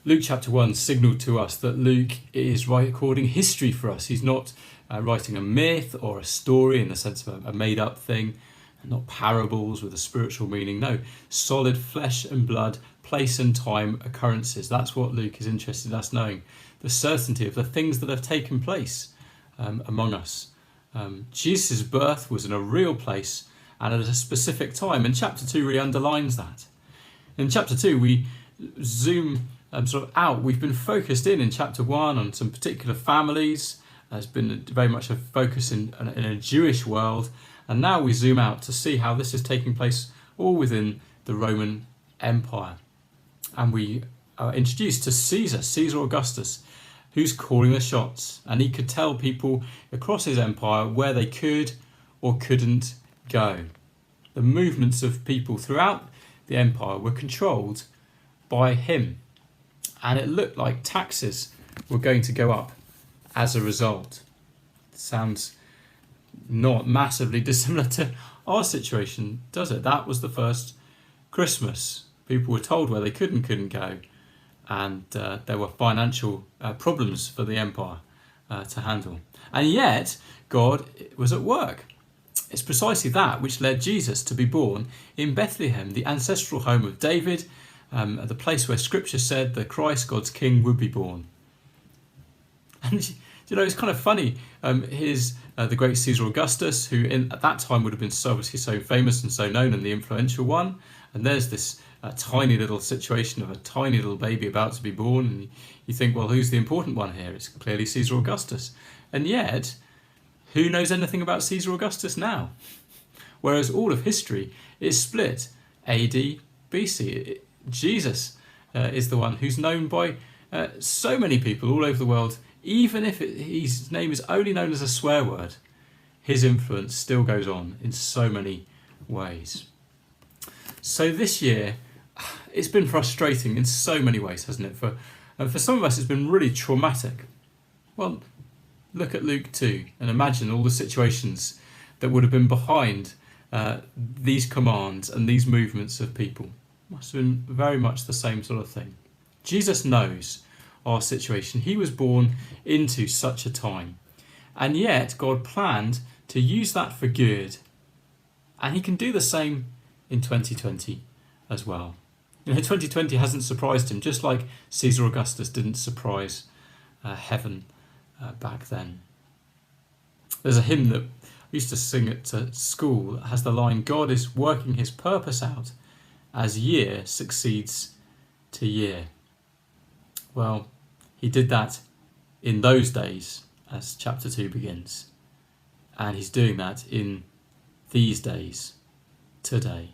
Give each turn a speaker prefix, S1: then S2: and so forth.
S1: Luke chapter 1 signalled to us that Luke is recording history for us. He's not writing a myth or a story in the sense of a made-up thing, not parables with a spiritual meaning. No, solid flesh and blood, place and time occurrences. That's what Luke is interested in us knowing. The certainty of the things that have taken place among us. Jesus' birth was in a real place and at a specific time, and chapter 2 really underlines that. In chapter 2 we zoom sort of out. We've been focused in chapter 1 on some particular families. There's been very much a focus in a Jewish world, and now we zoom out to see how this is taking place all within the Roman Empire. And we are introduced to Caesar Augustus, who's calling the shots, and he could tell people across his empire where they could or couldn't go. The movements of people throughout the empire were controlled by him, and it looked like taxes were going to go up as a result. It sounds not massively dissimilar to our situation, does it? That was the first Christmas. People were told where they could and couldn't go, and there were financial problems for the empire to handle. And yet, God was at work. It's precisely that which led Jesus to be born in Bethlehem, the ancestral home of David, the place where Scripture said the Christ, God's King, would be born. And it's kind of funny. Here's the great Caesar Augustus, who at that time would have been obviously so famous and so known and the influential one. And there's this tiny little situation of a tiny little baby about to be born. And you think, well, who's the important one here? It's clearly Caesar Augustus. And yet, who knows anything about Caesar Augustus now? Whereas all of history is split AD, BC. Jesus is the one who's known by so many people all over the world. Even if his name is only known as a swear word, his influence still goes on in so many ways. So this year, it's been frustrating in so many ways, hasn't it? For some of us, it's been really traumatic. Well, look at Luke 2 and imagine all the situations that would have been behind these commands and these movements of people. Must have been very much the same sort of thing. Jesus knows our situation. He was born into such a time. And yet God planned to use that for good. And he can do the same in 2020 as well. 2020 hasn't surprised him, just like Caesar Augustus didn't surprise heaven back then. There's a hymn that I used to sing at school that has the line, God is working his purpose out as year succeeds to year. Well, he did that in those days, as chapter 2 begins. And he's doing that in these days, today.